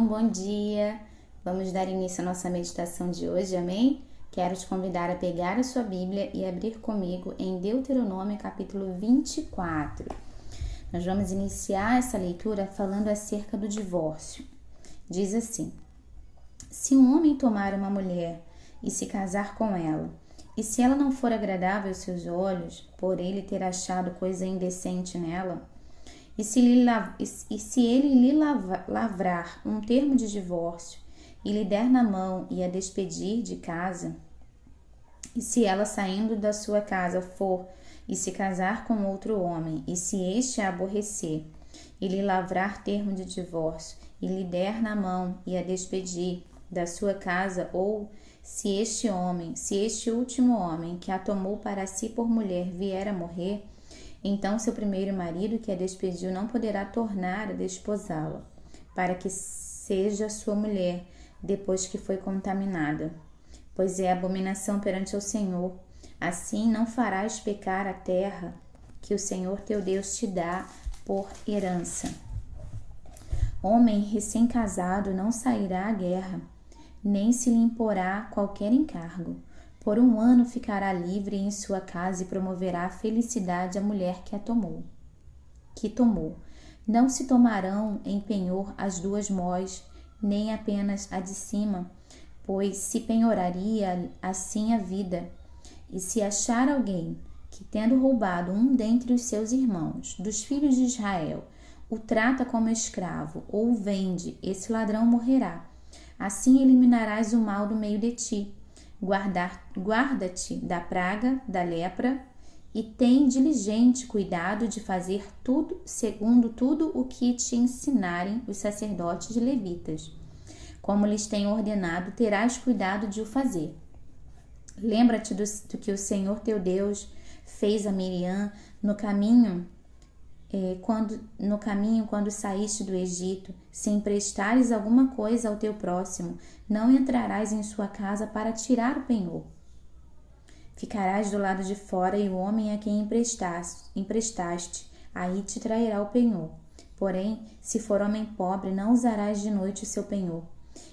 bom dia! Vamos dar início à nossa meditação de hoje, amém? Quero te convidar a pegar a sua Bíblia e abrir comigo em Deuteronômio capítulo 24. Nós vamos iniciar essa leitura falando acerca do divórcio. Diz assim: se um homem tomar uma mulher e se casar com ela, e se ela não for agradável aos seus olhos, por ele ter achado coisa indecente nela, e se ele lhe lavrar um termo de divórcio e lhe der na mão e a despedir de casa, e se ela saindo da sua casa for e se casar com outro homem, e se este a aborrecer e lhe lavrar termo de divórcio e lhe der na mão e a despedir da sua casa, ou se este último homem que a tomou para si por mulher vier a morrer, então seu primeiro marido que a despediu não poderá tornar a desposá-la, para que seja sua mulher depois que foi contaminada, pois é abominação perante o Senhor. Assim não farás pecar a terra que o Senhor teu Deus te dá por herança. Homem recém-casado não sairá à guerra, nem se lhe imporá qualquer encargo. Por 1 ano ficará livre em sua casa e promoverá a felicidade à mulher que tomou. Não se tomarão em penhor as duas mós, nem apenas a de cima, pois se penhoraria assim a vida. E se achar alguém que, tendo roubado um dentre os seus irmãos, dos filhos de Israel, o trata como escravo ou o vende, esse ladrão morrerá. Assim eliminarás o mal do meio de ti. Guarda-te da praga, da lepra, e tem diligente cuidado de fazer tudo segundo tudo o que te ensinarem os sacerdotes levitas. Como lhes tenho ordenado, terás cuidado de o fazer. Lembra-te do que o Senhor teu Deus fez a Miriam no caminho quando saíste do Egito. Se emprestares alguma coisa ao teu próximo, não entrarás em sua casa para tirar o penhor. Ficarás do lado de fora, e o homem a quem emprestaste, aí te trairá o penhor. Porém, se for homem pobre, não usarás de noite o seu penhor,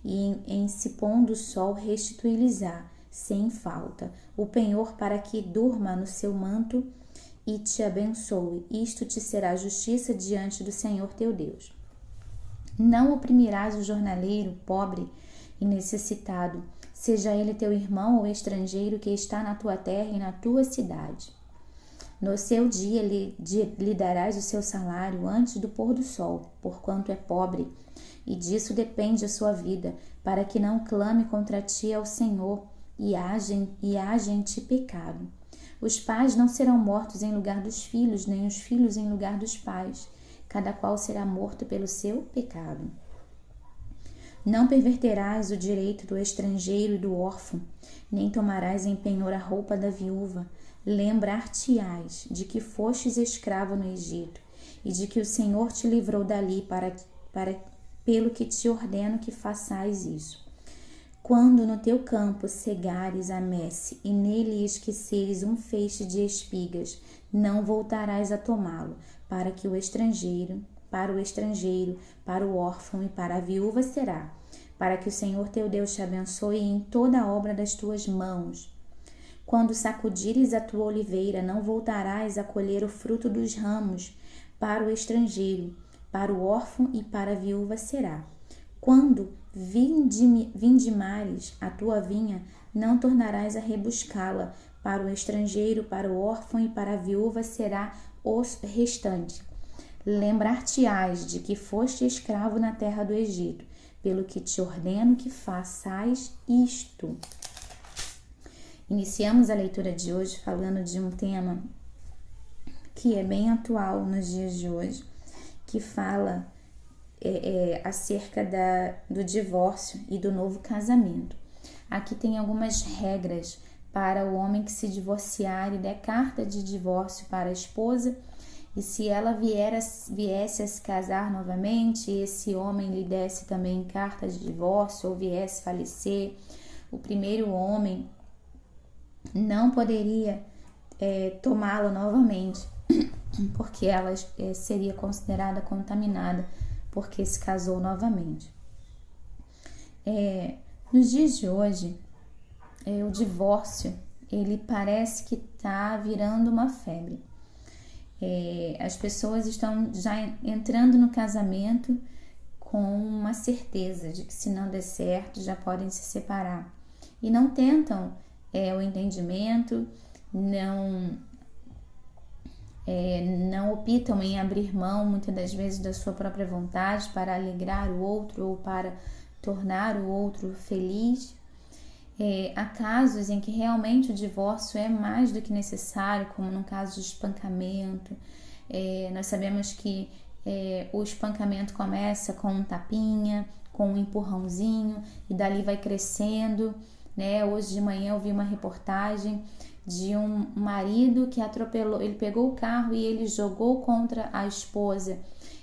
e em se pondo o sol restituí-lhes-á, sem falta, o penhor, para que durma no seu manto e te abençoe. Isto te será justiça diante do Senhor teu Deus. Não oprimirás o jornaleiro, pobre e necessitado, seja ele teu irmão ou estrangeiro que está na tua terra e na tua cidade. No seu dia lhe darás o seu salário antes do pôr do sol, porquanto é pobre, e disso depende a sua vida, para que não clame contra ti ao Senhor e haja em ti pecado. Os pais não serão mortos em lugar dos filhos, nem os filhos em lugar dos pais. Cada qual será morto pelo seu pecado. Não perverterás o direito do estrangeiro e do órfão, nem tomarás em penhor a roupa da viúva. Lembrar-te-ás de que fostes escravo no Egito, e de que o Senhor te livrou dali pelo que te ordeno que façais isso. Quando no teu campo cegares a messe e nele esqueceres um feixe de espigas, não voltarás a tomá-lo, para o estrangeiro, para o órfão e para a viúva será, para que o Senhor teu Deus te abençoe em toda a obra das tuas mãos. Quando sacudires a tua oliveira, não voltarás a colher o fruto dos ramos, para o estrangeiro, para o órfão e para a viúva será. Quando vindimares a tua vinha, não tornarás a rebuscá-la, para o estrangeiro, para o órfão e para a viúva será os restantes. Lembrar-te-ás de que foste escravo na terra do Egito, pelo que te ordeno que façais isto. Iniciamos a leitura de hoje falando de um tema que é bem atual nos dias de hoje, que fala acerca do divórcio e do novo casamento. Aqui tem algumas regras para o homem que se divorciar e der carta de divórcio para a esposa, e se ela viesse a se casar novamente, esse homem lhe desse também carta de divórcio ou viesse falecer, o primeiro homem não poderia tomá-la novamente, porque ela seria considerada contaminada porque se casou novamente. Nos dias de hoje, o divórcio, ele parece que está virando uma febre. As pessoas estão já entrando no casamento com uma certeza de que se não der certo, já podem se separar. E não tentam o entendimento, não optam em abrir mão, muitas das vezes, da sua própria vontade para alegrar o outro ou para tornar o outro feliz. Há casos em que realmente o divórcio é mais do que necessário, como no caso de espancamento. Nós sabemos que o espancamento começa com um tapinha, com um empurrãozinho, e dali vai crescendo, né? Hoje de manhã eu vi uma reportagem de um marido que atropelou, ele pegou o carro e ele jogou contra a esposa,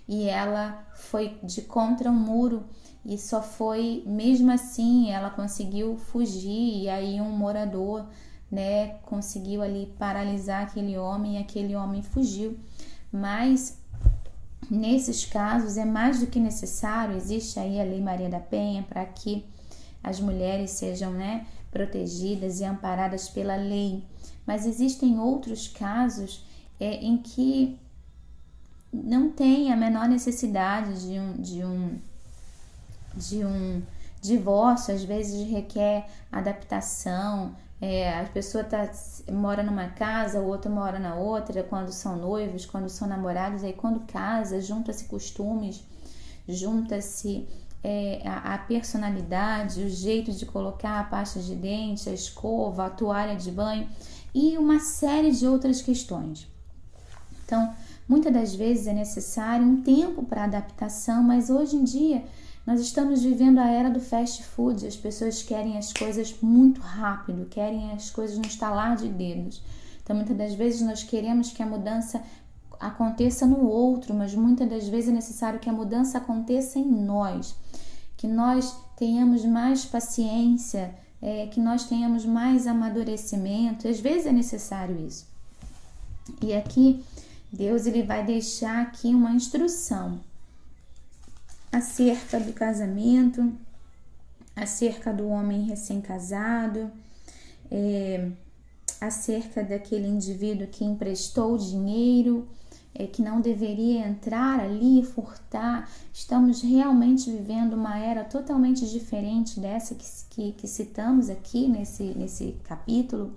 e ela foi de contra um muro, e só foi, mesmo assim, ela conseguiu fugir, e aí um morador, né, conseguiu ali paralisar aquele homem, e aquele homem fugiu. Mas nesses casos é mais do que necessário, existe aí a Lei Maria da Penha para que as mulheres sejam, né, protegidas e amparadas pela lei. Mas existem outros casos em que não tem a menor necessidade de um divórcio. Às vezes requer adaptação. A pessoa mora numa casa, o outro mora na outra, quando são noivos, quando são namorados. Aí quando casa, junta-se costumes, junta-se a personalidade, o jeito de colocar a pasta de dente, a escova, a toalha de banho e uma série de outras questões. Então, muitas das vezes é necessário um tempo para adaptação, mas hoje em dia nós estamos vivendo a era do fast food. As pessoas querem as coisas muito rápido, querem as coisas no estalar de dedos. Então, muitas das vezes nós queremos que a mudança aconteça no outro, mas muitas das vezes é necessário que a mudança aconteça em nós, que nós tenhamos mais paciência, que nós tenhamos mais amadurecimento. Às vezes é necessário isso. E aqui Deus ele vai deixar aqui uma instrução acerca do casamento, acerca do homem recém-casado, acerca daquele indivíduo que emprestou dinheiro, que não deveria entrar ali e furtar. Estamos realmente vivendo uma era totalmente diferente dessa que citamos aqui nesse capítulo,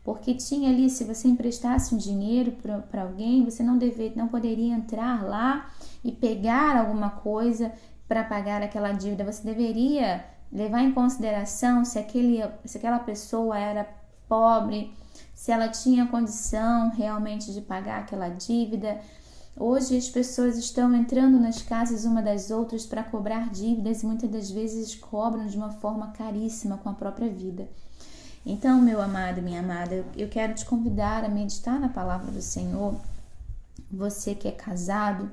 porque tinha ali, se você emprestasse um dinheiro para alguém, você não poderia entrar lá e pegar alguma coisa para pagar aquela dívida. Você deveria levar em consideração se aquela pessoa era pobre, se ela tinha condição realmente de pagar aquela dívida. Hoje as pessoas estão entrando nas casas uma das outras para cobrar dívidas, e muitas das vezes cobram de uma forma caríssima com a própria vida. Então, meu amado, minha amada, eu quero te convidar a meditar na palavra do Senhor. Você que é casado,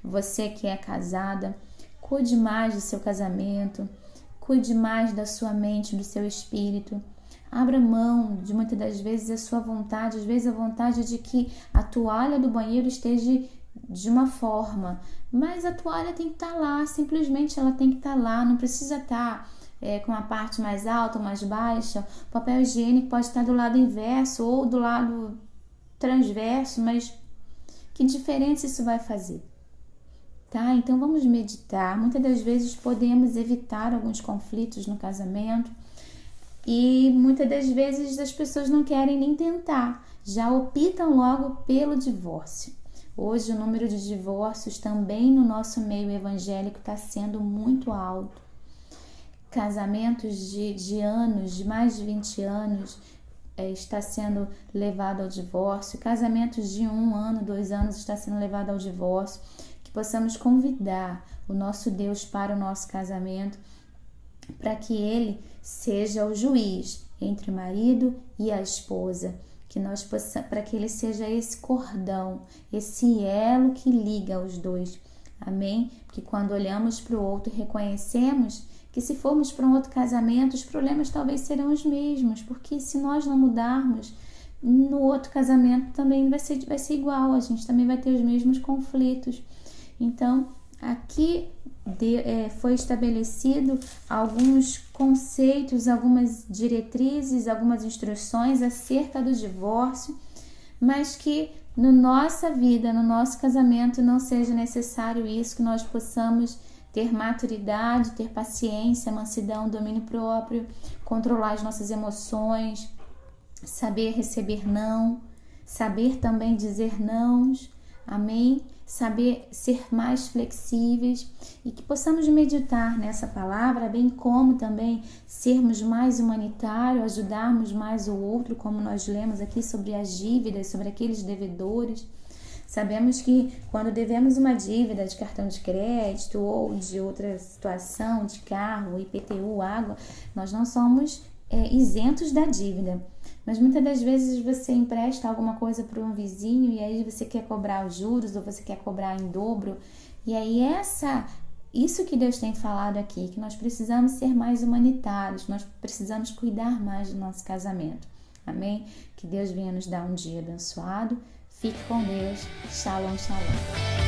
você que é casada, cuide mais do seu casamento, cuide mais da sua mente, do seu espírito. Abra mão de muitas das vezes a sua vontade, às vezes a vontade de que a toalha do banheiro esteja de uma forma, mas a toalha tem que estar lá, simplesmente ela tem que estar lá, não precisa estar com a parte mais alta ou mais baixa. O papel higiênico pode estar do lado inverso ou do lado transverso, mas que diferença isso vai fazer? Tá? Então vamos meditar. Muitas das vezes podemos evitar alguns conflitos no casamento, e muitas das vezes as pessoas não querem nem tentar, já optam logo pelo divórcio. Hoje o número de divórcios também no nosso meio evangélico está sendo muito alto. Casamentos de anos, de mais de 20 anos, está sendo levado ao divórcio. Casamentos de 1 ano, 2 anos está sendo levado ao divórcio. Que possamos convidar o nosso Deus para o nosso casamento, para que Ele seja o juiz entre o marido e a esposa, para que Ele seja esse cordão, esse elo que liga os dois. Amém? Porque quando olhamos para o outro, reconhecemos que se formos para um outro casamento, os problemas talvez serão os mesmos, porque se nós não mudarmos, no outro casamento também vai ser igual, a gente também vai ter os mesmos conflitos. Então, aqui foi estabelecido alguns conceitos, algumas diretrizes, algumas instruções acerca do divórcio, mas que na nossa vida, no nosso casamento, não seja necessário isso, que nós possamos ter maturidade, ter paciência, mansidão, domínio próprio, controlar as nossas emoções, saber receber não, saber também dizer nãos, amém? Saber ser mais flexíveis e que possamos meditar nessa palavra, bem como também sermos mais humanitários, ajudarmos mais o outro, como nós lemos aqui sobre as dívidas, sobre aqueles devedores. Sabemos que quando devemos uma dívida de cartão de crédito ou de outra situação, de carro, IPTU, água, nós não somos isentos da dívida. Mas muitas das vezes você empresta alguma coisa para um vizinho e aí você quer cobrar os juros ou você quer cobrar em dobro. E aí isso que Deus tem falado aqui, que nós precisamos ser mais humanitários, nós precisamos cuidar mais do nosso casamento. Amém? Que Deus venha nos dar um dia abençoado. Fique com Deus. Shalom, shalom.